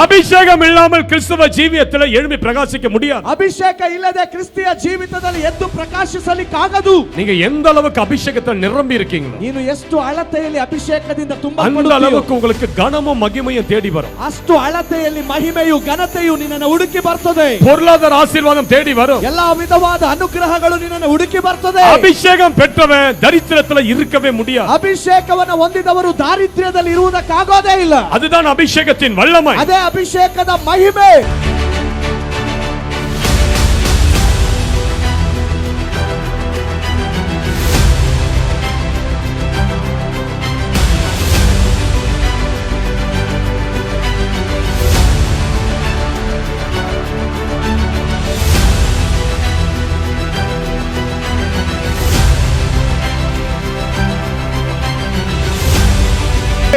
அபிஷேகம் இல்லாமல் கிறிஸ்தவ ಜೀವಿತದಲ್ಲಿ எழும்பி பிரகாசிக்க முடியாது. ಅಭಿಷೇಕ ಇಲ್ಲದೆ ಕ್ರಿಸ್ತಿಯ ಜೀವಿತದಲ್ಲಿ ಎದ್ದು ಪ್ರಕಾಶಿಸಲಿಕ್ಕಾಗದು. நீங்க எந்த அளவுக்கு அபிஷேகத்தில் நிரம்பி இருக்கீங்களோ, ನೀನು ಎಷ್ಟು ಅಳತೆಯಲ್ಲಿ ಅಭಿಷೇಕದಿಂದ அந்த அளவுக்கு உங்களுக்கு கனமும் மகிமையும் தேடி வரும். ಅಷ್ಟು ಅಳತೆಯಲ್ಲಿ ಮಹಿಮೆಯು ಘನತೆಯು ನಿನ್ನನ್ನು ಹುಡುಕಿ ಬರ್ತದೆ. பொருளாதார ஆசீர்வாதம் தேடி வரும். ಎಲ್ಲಾ ವಿಧವಾದ ಅನುಗ್ರಹಗಳು ನಿನ್ನನ್ನು ಹುಡುಕಿ ಬರ್ತದೆ. அபிஷேகம் பெற்றவன் தரித்திரத்துல இருக்கவே முடியாது. ಅಭಿಷೇಕವನ್ನು ಹೊಂದಿದವರು ದಾರಿದ್ರ್ಯದಲ್ಲಿ ಇರುವುದಕ್ಕಾಗೋದೇ ಇಲ್ಲ. அதுதான் அபிஷேகத்தின் வல்லமை. ಅದೇ ಅಭಿಷೇಕದ ಮಹಿಮೆ.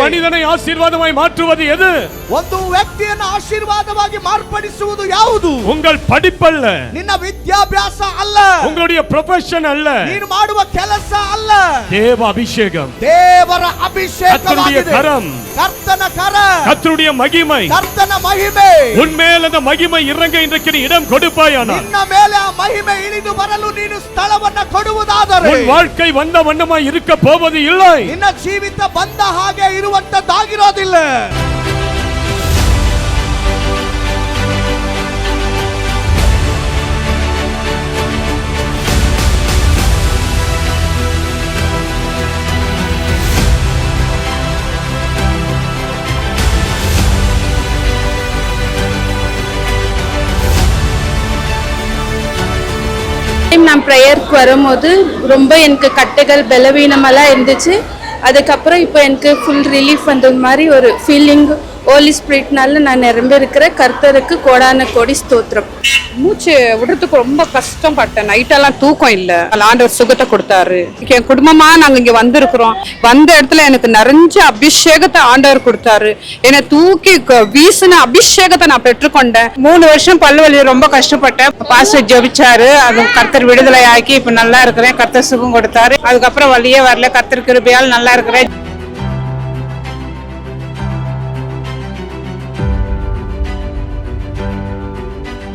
மனிதனை ஆசீர்வாதமாய் மாற்றுவது எது? ಒಂದು ವ್ಯಕ್ತಿಯನ್ನು ಆಶೀರ್ವಾದವಾಗಿ ಮಾರ್ಪಡಿಸುವುದು ಯಾವುದು? உங்கள் படிப்பல்ல, ನಿನ್ನ ವಿದ್ಯಾಭ್ಯಾಸ ಅಲ್ಲ, உங்களுடைய ப்ரொஃபஷன் அல்ல, ನೀನು ಮಾಡುವ ಕೆಲಸ ಅಲ್ಲ, தேவ அபிஷேகம், ದೇವರ ಅಭಿಷೇಕವಾಗಿದೆ. கரம், ಕರ್ತನ ಕರ, கர்த்தருடைய மகிமை, ಕರ್ತನ ಮಹಿಮೆ. உன்மேல் அந்த மகிமை இறங்க இன்றைக்கு இடம் கொடுப்பாயானால், ನಿನ್ನ ಮೇಲೆ ಆ ಮಹಿಮೆ ಇಳಿದು ಬರಲು ನೀನು ಸ್ಥಳವನ್ನು ಕೊಡುವುದಾದರೆ, உன் வாழ்க்கை வந்த வண்ணமாய் இருக்க போவது இல்லை. ನಿನ್ನ ಜೀವಿತ ಬಂದ ಹಾಗೆ ಇರುವಂತದ್ದಾಗಿರೋದಿಲ್ಲ. நான் ப்ரேயருக்கு வரும்போது ரொம்ப எனக்கு கட்டைகள் பலவீனமெல்லாம் இருந்துச்சு. அதுக்கப்புறம் இப்போ எனக்கு ஃபுல் ரிலீஃப் வந்த மாதிரி ஒரு ஃபீலிங். ஹோலி ஸ்பிரிட்னால நான் நிரம்பி இருக்கிற கர்த்தருக்கு கோடான கோடி ஸ்தோத்திரம். மூச்சு விடுறதுக்கு ரொம்ப கஷ்டப்பட்டேன். நைட்டெல்லாம் தூக்கம் இல்லை. ஆண்டவர் சுகத்தை கொடுத்தாரு. என் குடும்பமா நாங்க இங்க வந்திருக்கிறோம். வந்த இடத்துல எனக்கு நிறைஞ்ச அபிஷேகத்தை ஆண்டவர் கொடுத்தாரு. என்னை தூக்கி வீசின அபிஷேகத்தை நான் பெற்றுக்கொண்டேன். 3 வருஷம் பல்வலி ரொம்ப கஷ்டப்பட்டேன். பாஸ்டர் ஜெபிச்சாரு. அது கர்த்தர் விடுதலை ஆக்கி இப்ப நல்லா இருக்கிறேன். கர்த்தர் சுகம் கொடுத்தாரு. அதுக்கப்புறம் வழியே வரல. கர்த்தர் கிருபையால் நல்லா இருக்கிறேன்.